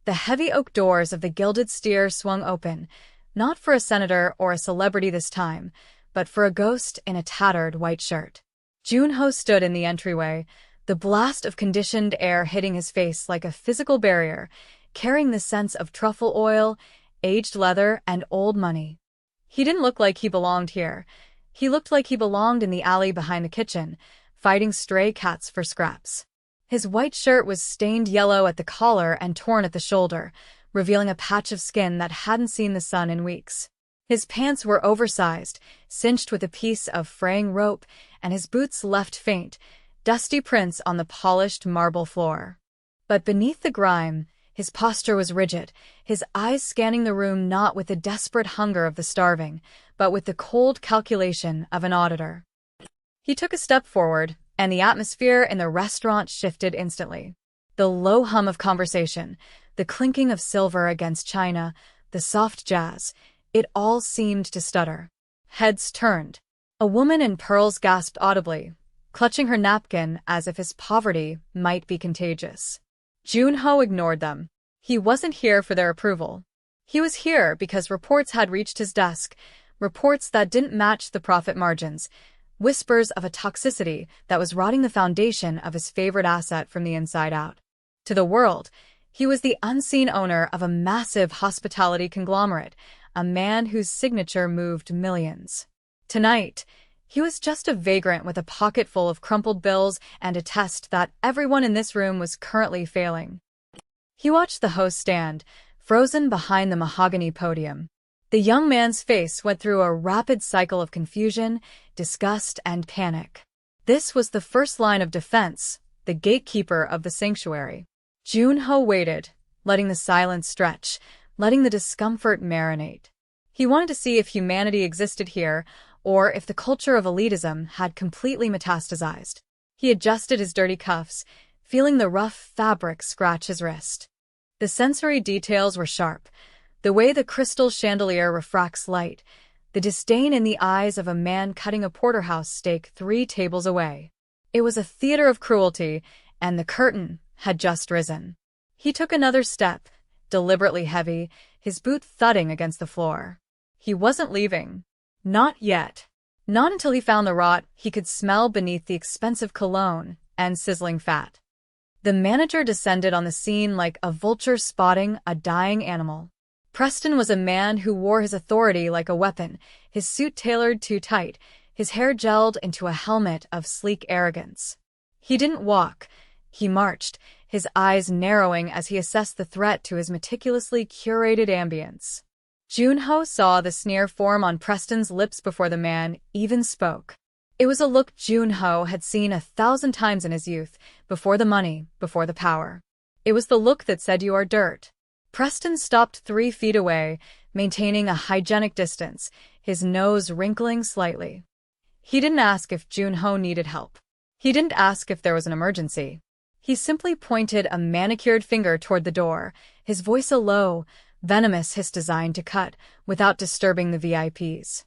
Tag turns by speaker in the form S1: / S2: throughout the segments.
S1: The heavy oak doors of the Gilded Steer swung open, not for a senator or a celebrity this time, but for a ghost in a tattered white shirt. Junho stood in the entryway, the blast of conditioned air hitting his face like a physical barrier, carrying the sense of truffle oil, aged leather, and old money. He didn't look like he belonged here. He looked like he belonged in the alley behind the kitchen, fighting stray cats for scraps. His white shirt was stained yellow at the collar and torn at the shoulder, revealing a patch of skin that hadn't seen the sun in weeks. His pants were oversized, cinched with a piece of fraying rope, and his boots left faint, dusty prints on the polished marble floor. But beneath the grime, his posture was rigid, his eyes scanning the room not with the desperate hunger of the starving, but with the cold calculation of an auditor. He took a step forward, and the atmosphere in the restaurant shifted instantly. The low hum of conversation, the clinking of silver against china, the soft jazz, it all seemed to stutter. Heads turned. A woman in pearls gasped audibly, clutching her napkin as if his poverty might be contagious. Junho ignored them. He wasn't here for their approval. He was here because reports had reached his desk, reports that didn't match the profit margins, whispers of a toxicity that was rotting the foundation of his favorite asset from the inside out. To the world, he was the unseen owner of a massive hospitality conglomerate, a man whose signature moved millions. Tonight, he was just a vagrant with a pocket full of crumpled bills and a test that everyone in this room was currently failing. He watched the host stand, frozen behind the mahogany podium. The young man's face went through a rapid cycle of confusion, disgust, and panic. This was the first line of defense, the gatekeeper of the sanctuary. Junho waited, letting the silence stretch, letting the discomfort marinate. He wanted to see if humanity existed here, or if the culture of elitism had completely metastasized. He adjusted his dirty cuffs, feeling the rough fabric scratch his wrist. The sensory details were sharp, the way the crystal chandelier refracts light, the disdain in the eyes of a man cutting a porterhouse steak 3 tables away. It was a theater of cruelty, and the curtain had just risen. He took another step, deliberately heavy, his boot thudding against the floor. He wasn't leaving. Not yet. Not until he found the rot he could smell beneath the expensive cologne and sizzling fat. The manager descended on the scene like a vulture spotting a dying animal. Preston was a man who wore his authority like a weapon, his suit tailored too tight, his hair gelled into a helmet of sleek arrogance. He didn't walk. He marched, his eyes narrowing as he assessed the threat to his meticulously curated ambience. Junho saw the sneer form on Preston's lips before the man even spoke. It was a look Junho had seen 1,000 times in his youth, before the money, before the power. It was the look that said you are dirt. Preston stopped 3 feet away, maintaining a hygienic distance, his nose wrinkling slightly. He didn't ask if Junho needed help. He didn't ask if there was an emergency. He simply pointed a manicured finger toward the door, his voice a low, venomous hiss designed to cut without disturbing the VIPs.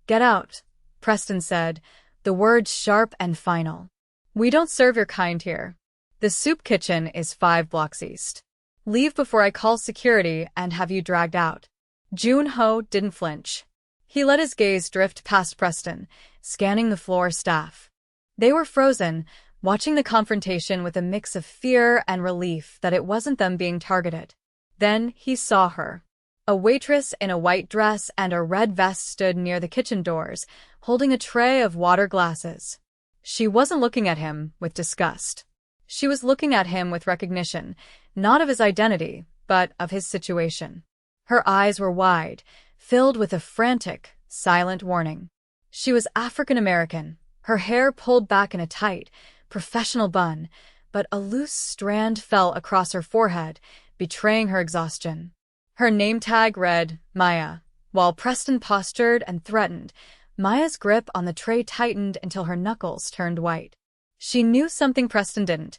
S1: "Get out," Preston said, the words sharp and final. "We don't serve your kind here. The soup kitchen is 5 blocks east. Leave before I call security and have you dragged out." Junho didn't flinch. He let his gaze drift past Preston, scanning the floor staff. They were frozen, watching the confrontation with a mix of fear and relief that it wasn't them being targeted. Then he saw her. A waitress in a white dress and a red vest stood near the kitchen doors, holding a tray of water glasses. She wasn't looking at him with disgust. She was looking at him with recognition, not of his identity, but of his situation. Her eyes were wide, filled with a frantic, silent warning. She was African American, her hair pulled back in a tight, professional bun, but a loose strand fell across her forehead, betraying her exhaustion. Her name tag read, Maya. While Preston postured and threatened, Maya's grip on the tray tightened until her knuckles turned white. She knew something Preston didn't,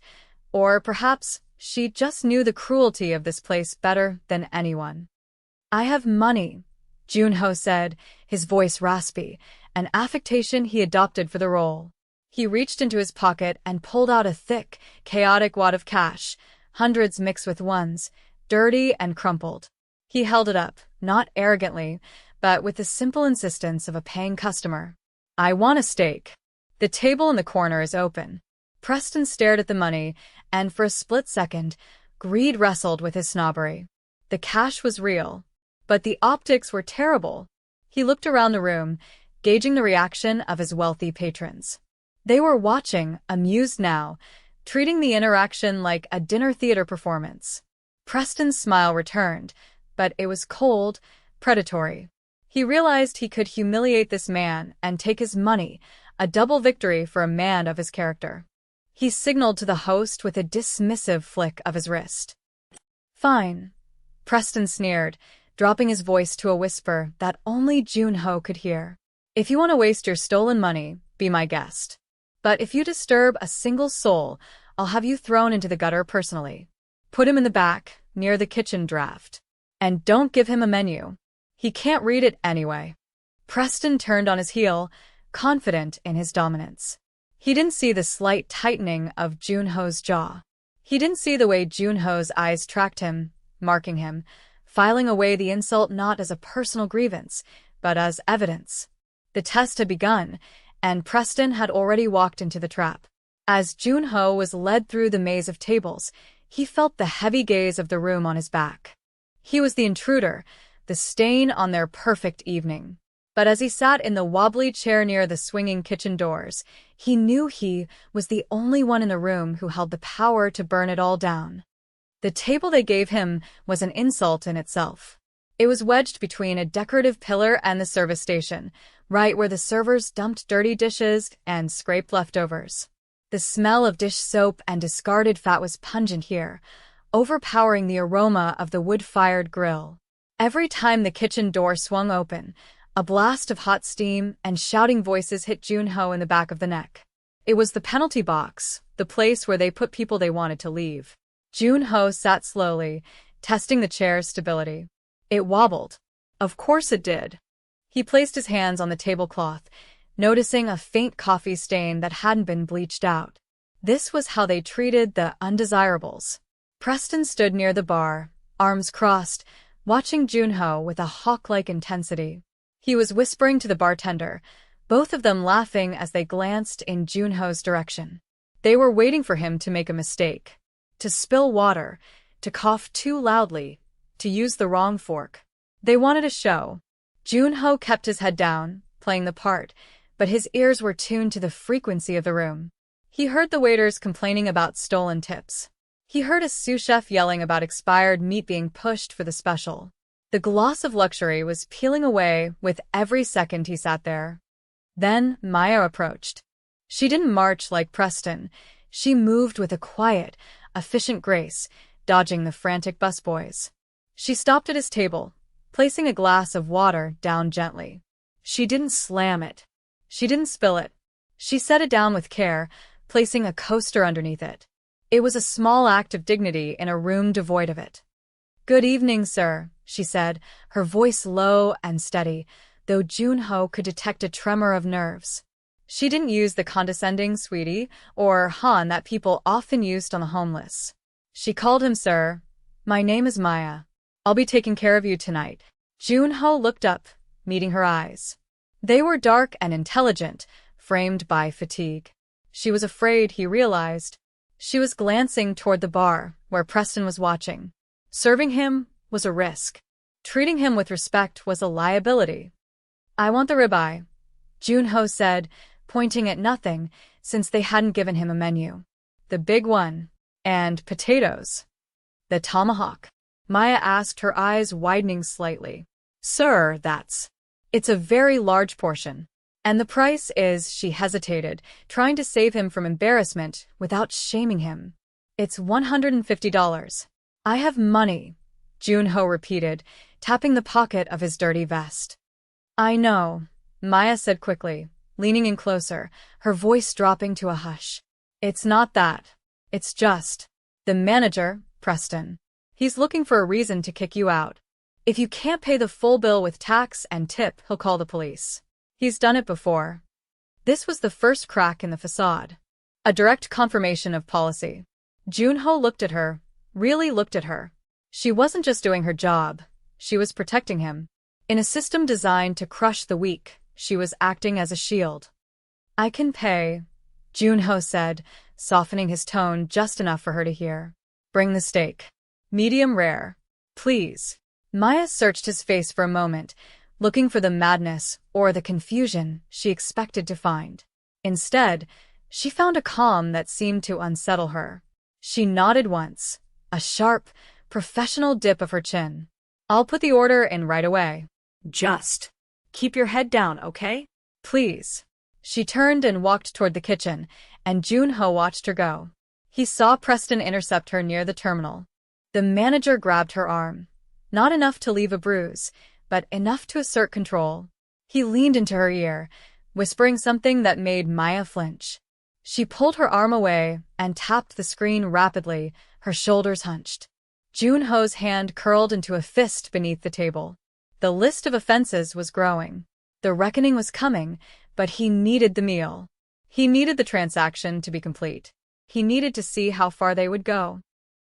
S1: or perhaps she just knew the cruelty of this place better than anyone. "I have money," Junho said, his voice raspy, an affectation he adopted for the role. He reached into his pocket and pulled out a thick, chaotic wad of cash, hundreds mixed with ones, dirty and crumpled. He held it up, not arrogantly, but with the simple insistence of a paying customer. "I want a steak." The table in the corner is open. Preston stared at the money, and for a split second, greed wrestled with his snobbery. The cash was real, but the optics were terrible. He looked around the room, gauging the reaction of his wealthy patrons. They were watching, amused now, treating the interaction like a dinner theater performance. Preston's smile returned, but it was cold, predatory. He realized he could humiliate this man and take his money, a double victory for a man of his character. He signaled to the host with a dismissive flick of his wrist. "Fine," Preston sneered, dropping his voice to a whisper that only Junho could hear. "If you want to waste your stolen money, be my guest. But if you disturb a single soul, I'll have you thrown into the gutter personally. Put him in the back, near the kitchen draft. And don't give him a menu. He can't read it anyway." Preston turned on his heel, confident in his dominance. He didn't see the slight tightening of Junho's jaw. He didn't see the way Junho's eyes tracked him, marking him, filing away the insult not as a personal grievance, but as evidence. The test had begun, and Preston had already walked into the trap. As Junho was led through the maze of tables, he felt the heavy gaze of the room on his back. He was the intruder, the stain on their perfect evening. But as he sat in the wobbly chair near the swinging kitchen doors, he knew he was the only one in the room who held the power to burn it all down. The table they gave him was an insult in itself. It was wedged between a decorative pillar and the service station, right where the servers dumped dirty dishes and scraped leftovers. The smell of dish soap and discarded fat was pungent here, overpowering the aroma of the wood-fired grill. Every time the kitchen door swung open, a blast of hot steam and shouting voices hit Junho in the back of the neck. It was the penalty box, the place where they put people they wanted to leave. Junho sat slowly, testing the chair's stability. It wobbled. Of course it did. He placed his hands on the tablecloth, noticing a faint coffee stain that hadn't been bleached out. This was how they treated the undesirables. Preston stood near the bar, arms crossed, watching Junho with a hawk-like intensity. He was whispering to the bartender, both of them laughing as they glanced in Junho's direction. They were waiting for him to make a mistake, to spill water, to cough too loudly, to use the wrong fork. They wanted a show. Junho kept his head down, playing the part, but his ears were tuned to the frequency of the room. He heard the waiters complaining about stolen tips. He heard a sous chef yelling about expired meat being pushed for the special. The gloss of luxury was peeling away with every second he sat there. Then Maya approached. She didn't march like Preston. She moved with a quiet, efficient grace, dodging the frantic busboys. She stopped at his table, placing a glass of water down gently. She didn't slam it. She didn't spill it. She set it down with care, placing a coaster underneath it. It was a small act of dignity in a room devoid of it. "Good evening, sir," she said, her voice low and steady, though Junho could detect a tremor of nerves. She didn't use the condescending sweetie or han that people often used on the homeless. She called him sir. "My name is Maya. I'll be taking care of you tonight." Junho looked up, meeting her eyes. They were dark and intelligent, framed by fatigue. She was afraid, he realized. She was glancing toward the bar, where Preston was watching. Serving him was a risk. Treating him with respect was a liability. "I want the ribeye," Junho said, pointing at nothing, since they hadn't given him a menu. "The big one. And potatoes." "The tomahawk?" Maya asked, her eyes widening slightly. "Sir, it's a very large portion. And the price is," she hesitated, trying to save him from embarrassment without shaming him. "It's $150. "I have money," Junho repeated, tapping the pocket of his dirty vest. "I know," Maya said quickly, leaning in closer, her voice dropping to a hush. "It's not that. It's just the manager, Preston. He's looking for a reason to kick you out. If you can't pay the full bill with tax and tip, he'll call the police. He's done it before." This was the first crack in the facade. A direct confirmation of policy. Junho looked at her, really looked at her. She wasn't just doing her job, she was protecting him. In a system designed to crush the weak, she was acting as a shield. I can pay, Junho said, softening his tone just enough for her to hear. Bring the steak. Medium rare. Please. Maya searched his face for a moment, looking for the madness or the confusion she expected to find. Instead, she found a calm that seemed to unsettle her. She nodded once, a sharp, professional dip of her chin. I'll put the order in right away.
S2: Just keep your head down, okay?
S1: Please. She turned and walked toward the kitchen, and Junho watched her go. He saw Preston intercept her near the terminal. The manager grabbed her arm. Not enough to leave a bruise, but enough to assert control. He leaned into her ear, whispering something that made Maya flinch. She pulled her arm away and tapped the screen rapidly, her shoulders hunched. Junho's hand curled into a fist beneath the table. The list of offenses was growing. The reckoning was coming, but he needed the meal. He needed the transaction to be complete. He needed to see how far they would go.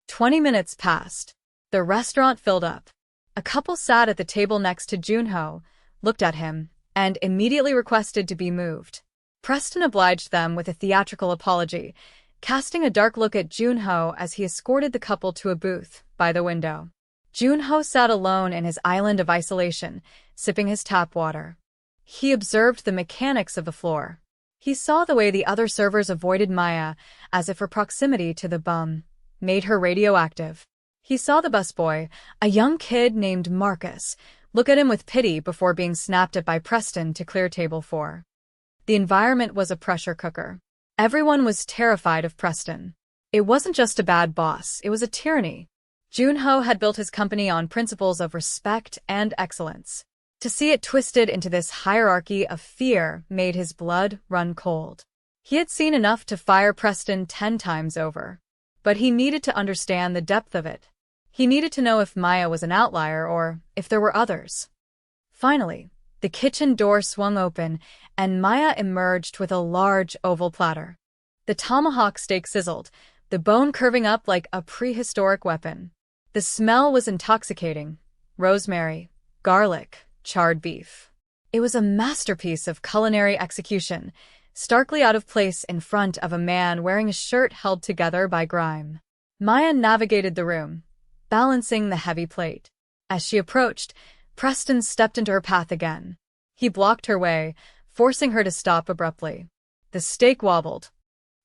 S1: 20 minutes passed. The restaurant filled up. A couple sat at the table next to Junho, looked at him, and immediately requested to be moved. Preston obliged them with a theatrical apology, casting a dark look at Junho as he escorted the couple to a booth by the window. Junho sat alone in his island of isolation, sipping his tap water. He observed the mechanics of the floor. He saw the way the other servers avoided Maya, as if her proximity to the bum made her radioactive. He saw the busboy, a young kid named Marcus, look at him with pity before being snapped at by Preston to clear table 4. The environment was a pressure cooker. Everyone was terrified of Preston. It wasn't just a bad boss, it was a tyranny. Junho had built his company on principles of respect and excellence. To see it twisted into this hierarchy of fear made his blood run cold. He had seen enough to fire Preston 10 times over. But he needed to understand the depth of it. He needed to know if Maya was an outlier or if there were others. Finally, the kitchen door swung open, and Maya emerged with a large oval platter. The tomahawk steak sizzled, the bone curving up like a prehistoric weapon. The smell was intoxicating. Rosemary, garlic, charred beef. It was a masterpiece of culinary execution, starkly out of place in front of a man wearing a shirt held together by grime. Maya navigated the room, balancing the heavy plate. As she approached, Preston stepped into her path again. He blocked her way, forcing her to stop abruptly. The steak wobbled.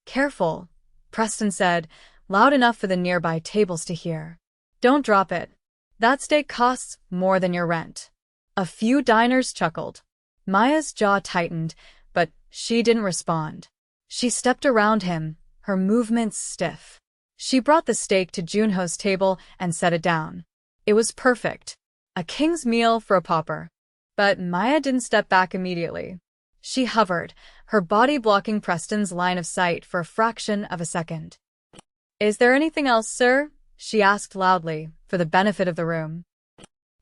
S1: Careful, Preston said, loud enough for the nearby tables to hear. Don't drop it. That steak costs more than your rent. A few diners chuckled. Maya's jaw tightened, but she didn't respond. She stepped around him, her movements stiff. She brought the steak to Junho's table and set it down. It was perfect. A king's meal for a pauper. But Maya didn't step back immediately. She hovered, her body blocking Preston's line of sight for a fraction of a second. Is there anything else, sir? She asked loudly, for the benefit of the room.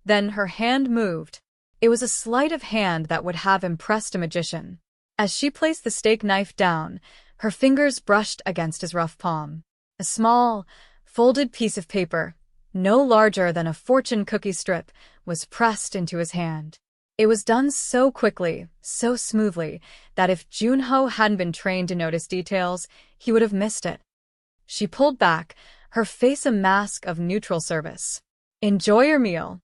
S1: Then her hand moved. It was a sleight of hand that would have impressed a magician. As she placed the steak knife down, her fingers brushed against his rough palm. A small, folded piece of paper, no larger than a fortune cookie strip, was pressed into his hand. It was done so quickly, so smoothly, that if Junho hadn't been trained to notice details, he would have missed it. She pulled back, her face a mask of neutral service. Enjoy your meal.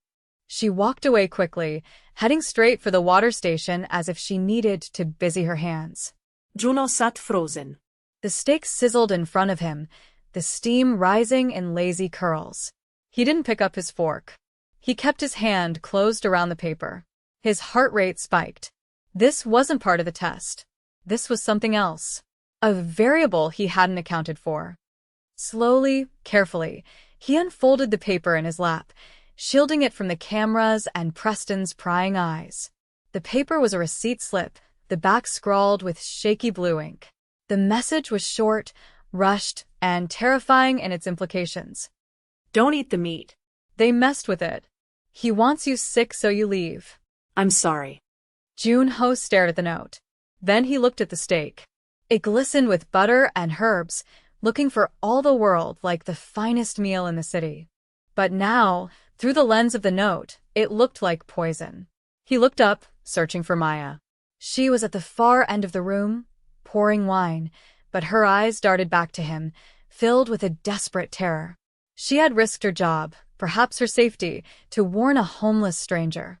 S1: She walked away quickly, heading straight for the water station as if she needed to busy her hands.
S2: Junho sat frozen.
S1: The steak sizzled in front of him, the steam rising in lazy curls. He didn't pick up his fork. He kept his hand closed around the paper. His heart rate spiked. This wasn't part of the test. This was something else. A variable he hadn't accounted for. Slowly, carefully, he unfolded the paper in his lap, shielding it from the cameras and Preston's prying eyes. The paper was a receipt slip, the back scrawled with shaky blue ink. The message was short, rushed, and terrifying in its implications.
S2: Don't eat the meat.
S1: They messed with it. He wants you sick so you leave.
S2: I'm sorry.
S1: Junho stared at the note. Then he looked at the steak. It glistened with butter and herbs, looking for all the world like the finest meal in the city. But now, through the lens of the note, it looked like poison. He looked up, searching for Maya. She was at the far end of the room, pouring wine, but her eyes darted back to him, filled with a desperate terror. She had risked her job, perhaps her safety, to warn a homeless stranger.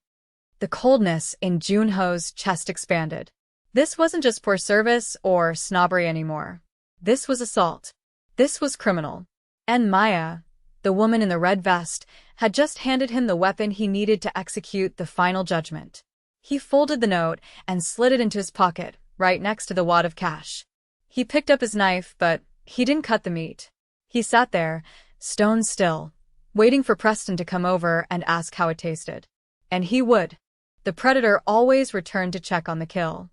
S1: The coldness in Junho's chest expanded. This wasn't just poor service or snobbery anymore. This was assault. This was criminal. And Maya, the woman in the red vest, had just handed him the weapon he needed to execute the final judgment. He folded the note and slid it into his pocket, right next to the wad of cash. He picked up his knife, but he didn't cut the meat. He sat there, stone still, waiting for Preston to come over and ask how it tasted. And he would. The predator always returned to check on the kill.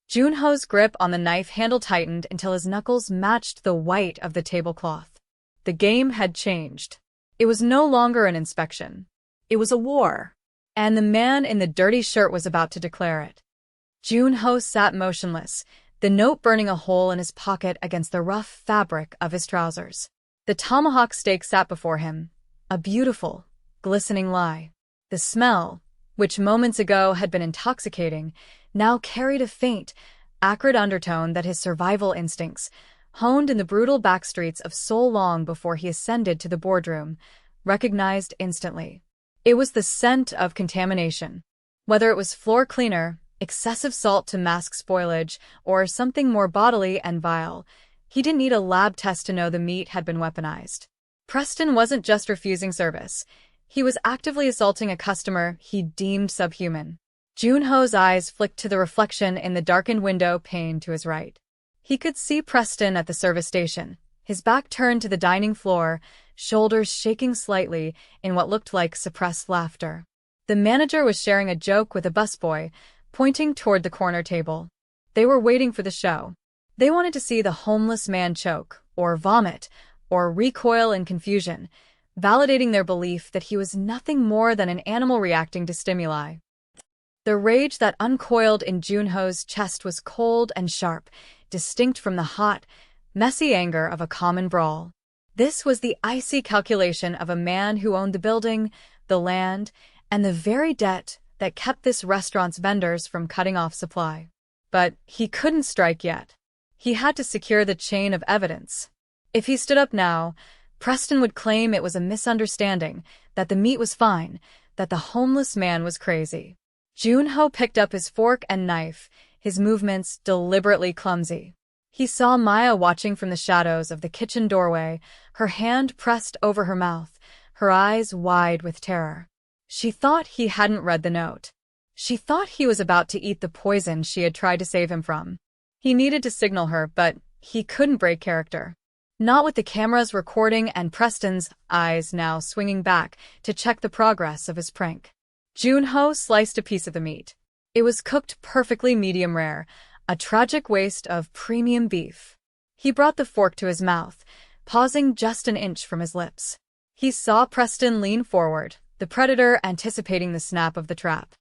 S1: Junho's grip on the knife handle tightened until his knuckles matched the white of the tablecloth. The game had changed. It was no longer an inspection. It was a war. And the man in the dirty shirt was about to declare it. Junho sat motionless, the note burning a hole in his pocket against the rough fabric of his trousers. The tomahawk steak sat before him, a beautiful, glistening lie. The smell, which moments ago had been intoxicating, now carried a faint, acrid undertone that his survival instincts, honed in the brutal backstreets of so long before he ascended to the boardroom, recognized instantly. It was the scent of contamination. Whether it was floor cleaner, excessive salt to mask spoilage, or something more bodily and vile, he didn't need a lab test to know the meat had been weaponized. Preston wasn't just refusing service. He was actively assaulting a customer he deemed subhuman. Junho's eyes flicked to the reflection in the darkened window pane to his right. He could see Preston at the service station, his back turned to the dining floor, shoulders shaking slightly in what looked like suppressed laughter. The manager was sharing a joke with a busboy, pointing toward the corner table. They were waiting for the show. They wanted to see the homeless man choke, or vomit, or recoil in confusion, validating their belief that he was nothing more than an animal reacting to stimuli. The rage that uncoiled in Junho's chest was cold and sharp, distinct from the hot, messy anger of a common brawl. This was the icy calculation of a man who owned the building, the land, and the very debt that kept this restaurant's vendors from cutting off supply. But he couldn't strike yet. He had to secure the chain of evidence. If he stood up now, Preston would claim it was a misunderstanding, that the meat was fine, that the homeless man was crazy. Junho picked up his fork and knife, his movements deliberately clumsy. He saw Maya watching from the shadows of the kitchen doorway, her hand pressed over her mouth, her eyes wide with terror. She thought he hadn't read the note. She thought he was about to eat the poison she had tried to save him from. He needed to signal her, but he couldn't break character. Not with the cameras recording and Preston's eyes now swinging back to check the progress of his prank. Junho sliced a piece of the meat. It was cooked perfectly medium rare, a tragic waste of premium beef. He brought the fork to his mouth, pausing just an inch from his lips. He saw Preston lean forward, the predator anticipating the snap of the trap.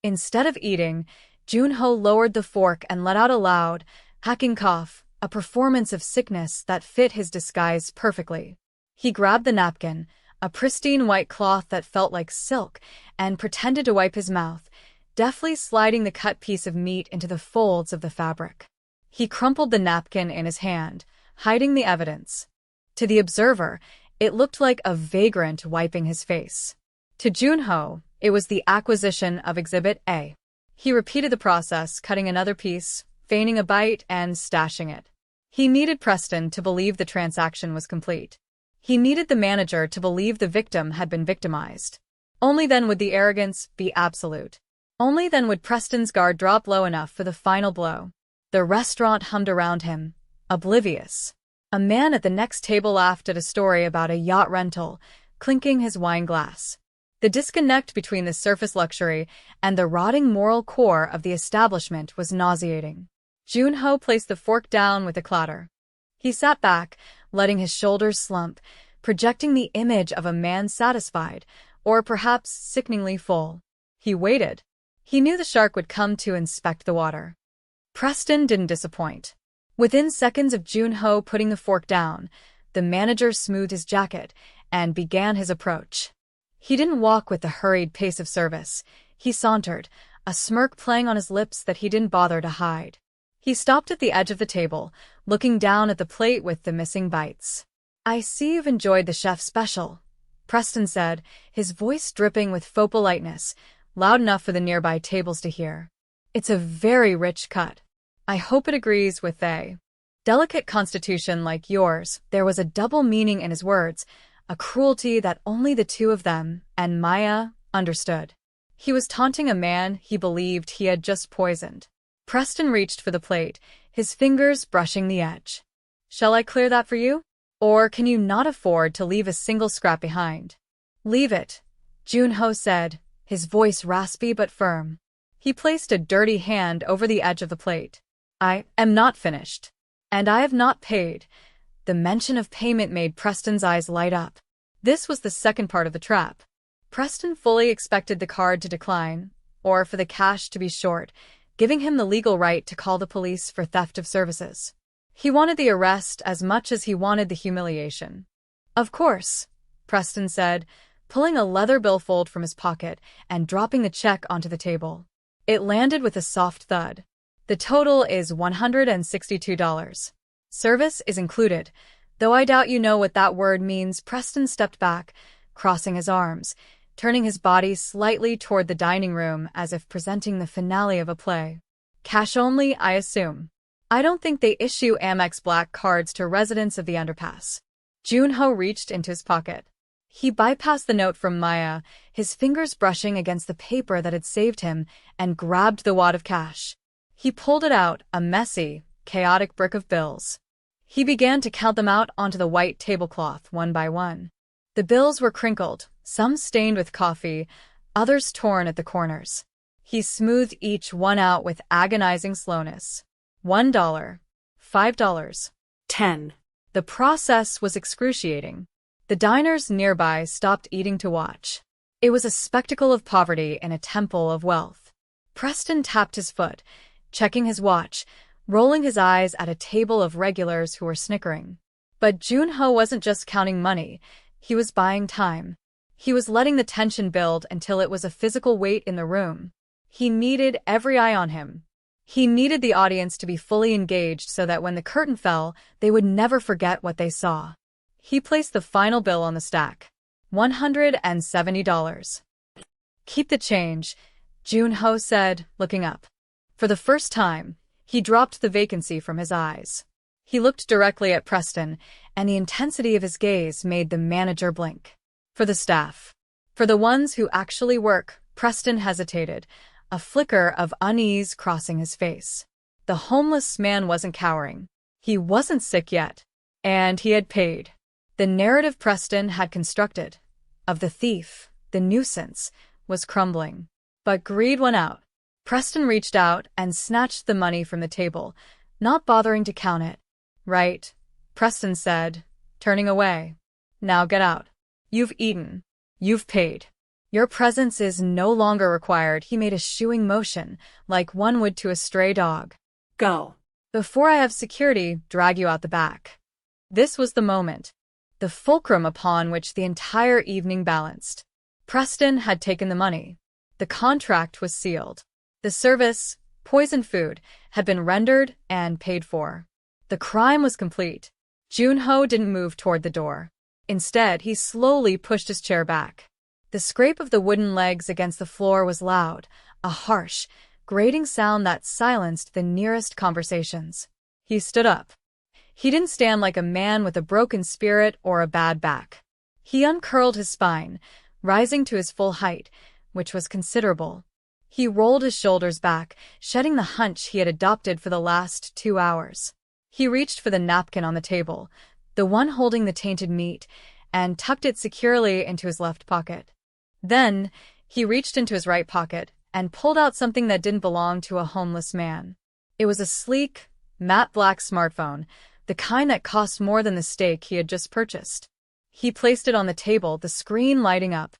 S1: Instead of eating, Junho lowered the fork and let out a loud, hacking cough, a performance of sickness that fit his disguise perfectly. He grabbed the napkin, a pristine white cloth that felt like silk, and pretended to wipe his mouth, deftly sliding the cut piece of meat into the folds of the fabric. He crumpled the napkin in his hand, hiding the evidence. To the observer, it looked like a vagrant wiping his face. To Junho, it was the acquisition of Exhibit A. He repeated the process, cutting another piece, feigning a bite, and stashing it. He needed Preston to believe the transaction was complete. He needed the manager to believe the victim had been victimized. Only then would the arrogance be absolute. Only then would Preston's guard drop low enough for the final blow. The restaurant hummed around him, oblivious. A man at the next table laughed at a story about a yacht rental, clinking his wine glass. The disconnect between the surface luxury and the rotting moral core of the establishment was nauseating. Junho placed the fork down with a clatter. He sat back, letting his shoulders slump, projecting the image of a man satisfied, or perhaps sickeningly full. He waited. He knew the shark would come to inspect the water. Preston didn't disappoint. Within seconds of Junho putting the fork down, the manager smoothed his jacket and began his approach. He didn't walk with the hurried pace of service. He sauntered, a smirk playing on his lips that he didn't bother to hide. He stopped at the edge of the table, looking down at the plate with the missing bites. "I see you've enjoyed the chef's special," Preston said, his voice dripping with faux politeness, loud enough for the nearby tables to hear. "It's a very rich cut. I hope it agrees with a delicate constitution like yours." There was a double meaning in his words, a cruelty that only the two of them and Maya understood. He was taunting a man he believed he had just poisoned. Preston reached for the plate, his fingers brushing the edge. "Shall I clear that for you? Or can you not afford to leave a single scrap behind?" "Leave it," Junho said, his voice raspy but firm. He placed a dirty hand over the edge of the plate. "I am not finished. And I have not paid." The mention of payment made Preston's eyes light up. This was the second part of the trap. Preston fully expected the card to decline, or for the cash to be short, giving him the legal right to call the police for theft of services. He wanted the arrest as much as he wanted the humiliation. "Of course," Preston said, pulling a leather billfold from his pocket and dropping the check onto the table. It landed with a soft thud. "The total is $162. Service is included, though I doubt you know what that word means." Preston stepped back, crossing his arms, turning his body slightly toward the dining room as if presenting the finale of a play. "Cash only, I assume. I don't think they issue Amex Black cards to residents of the underpass." Junho reached into his pocket. He bypassed the note from Maya, his fingers brushing against the paper that had saved him, and grabbed the wad of cash. He pulled it out, a messy, chaotic brick of bills. He began to count them out onto the white tablecloth, one by one. The bills were crinkled, some stained with coffee, others torn at the corners. He smoothed each one out with agonizing slowness. $1, $5,
S2: $10.
S1: The process was excruciating. The diners nearby stopped eating to watch. It was a spectacle of poverty in a temple of wealth. Preston tapped his foot, checking his watch, rolling his eyes at a table of regulars who were snickering. But Junho wasn't just counting money, he was buying time. He was letting the tension build until it was a physical weight in the room. He needed every eye on him. He needed the audience to be fully engaged so that when the curtain fell, they would never forget what they saw. He placed the final bill on the stack. $170. "Keep the change," Junho said, looking up. For the first time, he dropped the vacancy from his eyes. He looked directly at Preston, and the intensity of his gaze made the manager blink. "For the staff. For the ones who actually work," Preston hesitated, a flicker of unease crossing his face. The homeless man wasn't cowering. He wasn't sick yet. And he had paid. The narrative Preston had constructed, of the thief, the nuisance, was crumbling. But greed won out. Preston reached out and snatched the money from the table, not bothering to count it. "Right," Preston said, turning away. "Now get out. You've eaten. You've paid. Your presence is no longer required." He made a shooing motion, like one would to a stray dog.
S2: "Go.
S1: "Before I have security drag you out the back." This was the moment. The fulcrum upon which the entire evening balanced. Preston had taken the money. The contract was sealed. The service, poisoned food, had been rendered and paid for. The crime was complete. Junho didn't move toward the door. Instead, he slowly pushed his chair back. The scrape of the wooden legs against the floor was loud, a harsh, grating sound that silenced the nearest conversations. He stood up. He didn't stand like a man with a broken spirit or a bad back. He uncurled his spine, rising to his full height, which was considerable. He rolled his shoulders back, shedding the hunch he had adopted for the last 2 hours. He reached for the napkin on the table, the one holding the tainted meat, and tucked it securely into his left pocket. Then, he reached into his right pocket and pulled out something that didn't belong to a homeless man. It was a sleek, matte black smartphone, the kind that cost more than the steak he had just purchased. He placed it on the table, the screen lighting up.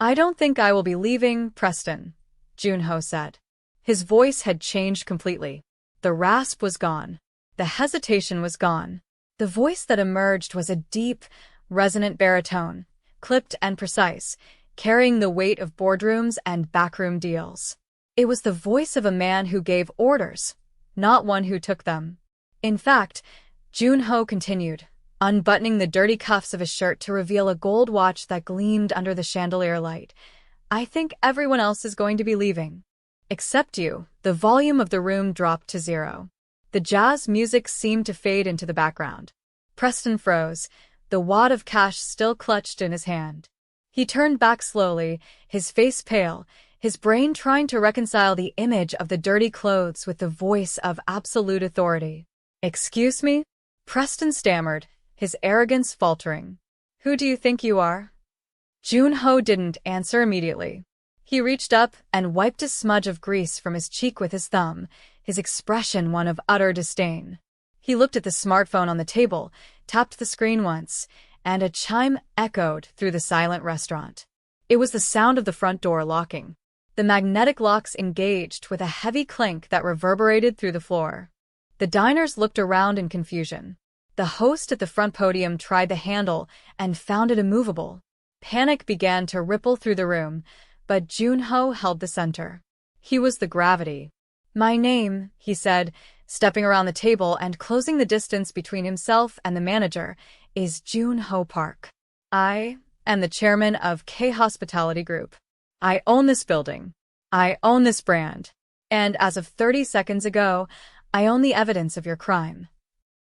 S1: "I don't think I will be leaving, Preston," Junho said. His voice had changed completely. The rasp was gone. The hesitation was gone. The voice that emerged was a deep, resonant baritone, clipped and precise, carrying the weight of boardrooms and backroom deals. It was the voice of a man who gave orders, not one who took them. In fact, Junho continued, unbuttoning the dirty cuffs of his shirt to reveal a gold watch that gleamed under the chandelier light. I think everyone else is going to be leaving. Except you. The volume of the room dropped to 0. The jazz music seemed to fade into the background. Preston froze, the wad of cash still clutched in his hand. He turned back slowly, his face pale, his brain trying to reconcile the image of the dirty clothes with the voice of absolute authority. "Excuse me?" Preston stammered, his arrogance faltering. "Who do you think you are?" Junho didn't answer immediately. He reached up and wiped a smudge of grease from his cheek with his thumb, his expression one of utter disdain. He looked at the smartphone on the table, tapped the screen once, and a chime echoed through the silent restaurant. It was the sound of the front door locking. The magnetic locks engaged with a heavy clink that reverberated through the floor. The diners looked around in confusion. The host at the front podium tried the handle and found it immovable. Panic began to ripple through the room, but Junho held the center. He was the gravity. "My name," he said, stepping around the table and closing the distance between himself and the manager, "is Junho Park. I am the chairman of K Hospitality Group. I own this building. I own this brand. And as of 30 seconds ago, I own the evidence of your crime."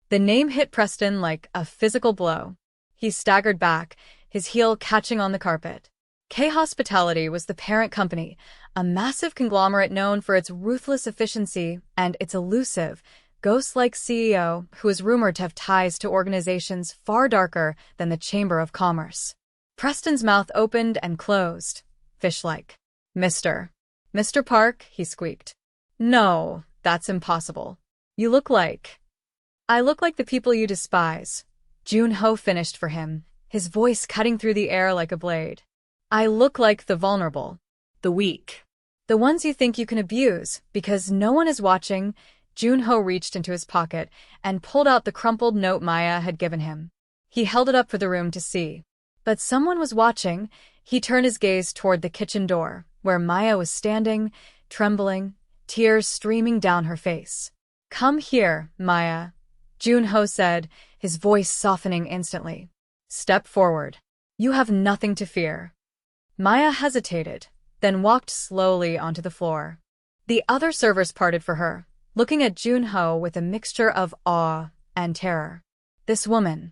S1: The name hit Preston like a physical blow. He staggered back, his heel catching on the carpet. K Hospitality was the parent company, a massive conglomerate known for its ruthless efficiency and its elusive, ghost-like CEO who was rumored to have ties to organizations far darker than the Chamber of Commerce. Preston's mouth opened and closed, fish-like. Mr. Park," he squeaked. "No, that's impossible. You look like—" "I look like the people you despise," Junho finished for him, his voice cutting through the air like a blade. "I look like the vulnerable, the weak, the ones you think you can abuse because no one is watching." Junho reached into his pocket and pulled out the crumpled note Maya had given him. He held it up for the room to see. But someone was watching. He turned his gaze toward the kitchen door, where Maya was standing, trembling, tears streaming down her face. "Come here, Maya," Junho said, his voice softening instantly. "Step forward. You have nothing to fear." Maya hesitated, then walked slowly onto the floor. The other servers parted for her, looking at Junho with a mixture of awe and terror. "This woman,"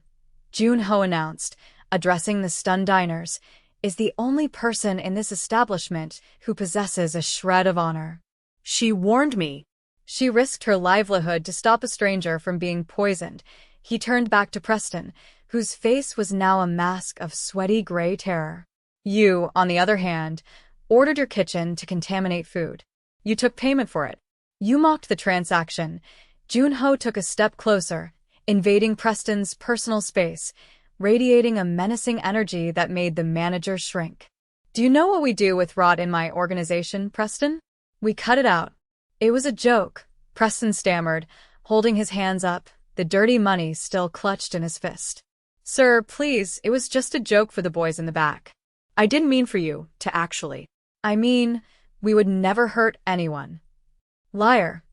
S1: Junho announced, addressing the stunned diners, "is the only person in this establishment who possesses a shred of honor.
S2: She warned me."
S1: She risked her livelihood to stop a stranger from being poisoned. He turned back to Preston, whose face was now a mask of sweaty gray terror. "You, on the other hand, ordered your kitchen to contaminate food. You took payment for it. You mocked the transaction." Junho took a step closer, invading Preston's personal space, radiating a menacing energy that made the manager shrink. "Do you know what we do with rot in my organization, Preston? We cut it out." "It was a joke," Preston stammered, holding his hands up, the dirty money still clutched in his fist. "Sir, please, it was just a joke for the boys in the back.
S2: I didn't mean for you to actually."
S1: "I mean, we would never hurt anyone." "Liar,"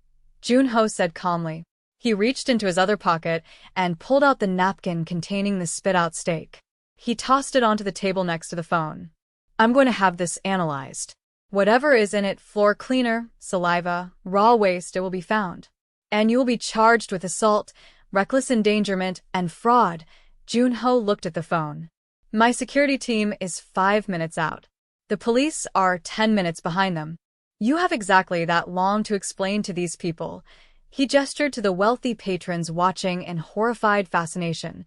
S1: Junho said calmly. He reached into his other pocket and pulled out the napkin containing the spit-out steak. He tossed it onto the table next to the phone. "I'm going to have this analyzed. Whatever is in it, floor cleaner, saliva, raw waste, it will be found. And you will be charged with assault, reckless endangerment, and fraud." Junho looked at the phone. "My security team is 5 minutes out. The police are 10 minutes behind them. You have exactly that long to explain to these people." He gestured to the wealthy patrons watching in horrified fascination,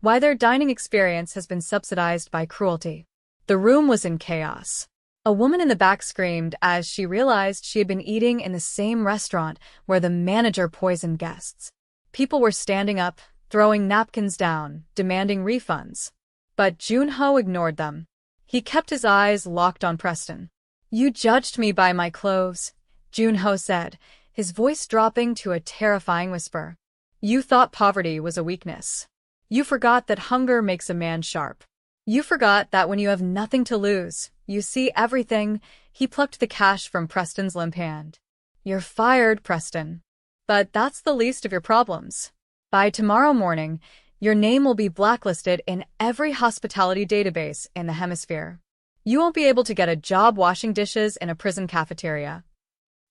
S1: why their dining experience has been subsidized by cruelty. The room was in chaos. A woman in the back screamed as she realized she had been eating in the same restaurant where the manager poisoned guests. People were standing up, throwing napkins down, demanding refunds. But Junho ignored them. He kept his eyes locked on Preston. "You judged me by my clothes," Junho said, his voice dropping to a terrifying whisper. You thought poverty was a weakness. You forgot that hunger makes a man sharp. You forgot that when you have nothing to lose, you see everything. He plucked the cash from Preston's limp hand. You're fired, Preston. But that's the least of your problems. By tomorrow morning, your name will be blacklisted in every hospitality database in the hemisphere. You won't be able to get a job washing dishes in a prison cafeteria.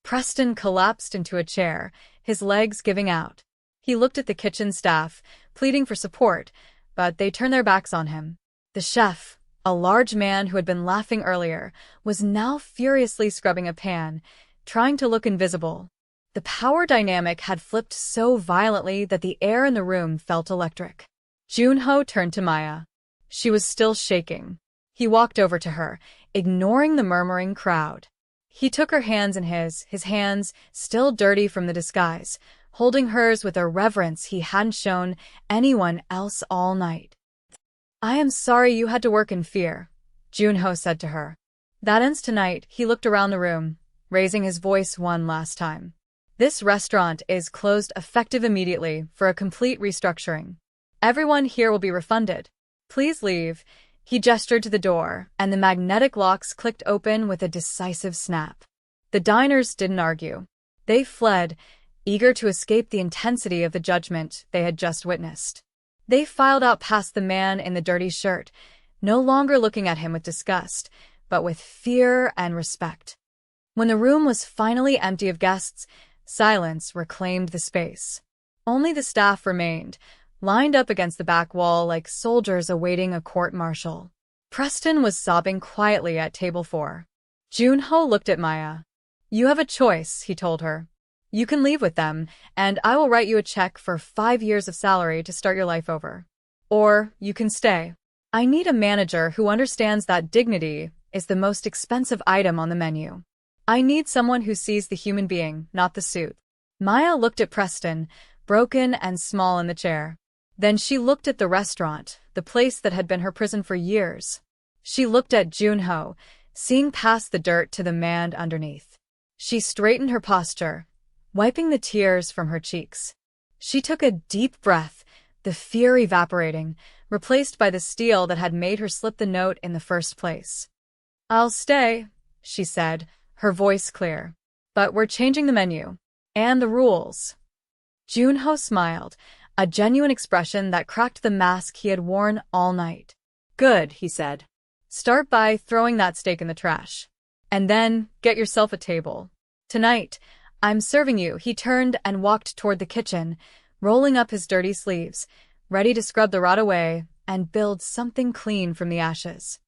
S1: Preston collapsed into a chair, his legs giving out. He looked at the kitchen staff, pleading for support, but they turned their backs on him. The chef, a large man who had been laughing earlier, was now furiously scrubbing a pan, trying to look invisible. The power dynamic had flipped so violently that the air in the room felt electric. Junho turned to Maya. She was still shaking. He walked over to her, ignoring the murmuring crowd. He took her hands in his hands, still dirty from the disguise, holding hers with a reverence he hadn't shown anyone else all night. I am sorry you had to work in fear, Junho said to her. That ends tonight. He looked around the room, raising his voice one last time. This restaurant is closed effective immediately for a complete restructuring. Everyone here will be refunded. Please leave. He gestured to the door, and the magnetic locks clicked open with a decisive snap. The diners didn't argue. They fled, eager to escape the intensity of the judgment they had just witnessed. They filed out past the man in the dirty shirt, no longer looking at him with disgust, but with fear and respect. When the room was finally empty of guests, silence reclaimed the space. Only the staff remained, lined up against the back wall like soldiers awaiting a court-martial. Preston was sobbing quietly at table 4. Junho looked at Maya. You have a choice, he told her. You can leave with them, and I will write you a check for 5 years of salary to start your life over. Or you can stay. I need a manager who understands that dignity is the most expensive item on the menu. I need someone who sees the human being, not the suit. Maya looked at Preston, broken and small in the chair. Then she looked at the restaurant, the place that had been her prison for years. She looked at Junho, seeing past the dirt to the man underneath. She straightened her posture, wiping the tears from her cheeks. She took a deep breath, the fear evaporating, replaced by the steel that had made her slip the note in the first place. I'll stay, she said, her voice clear. But we're changing the menu. And the rules. Junho smiled, a genuine expression that cracked the mask he had worn all night. Good, he said. Start by throwing that steak in the trash. And then get yourself a table. Tonight, I'm serving you. He turned and walked toward the kitchen, rolling up his dirty sleeves, ready to scrub the rot away and build something clean from the ashes.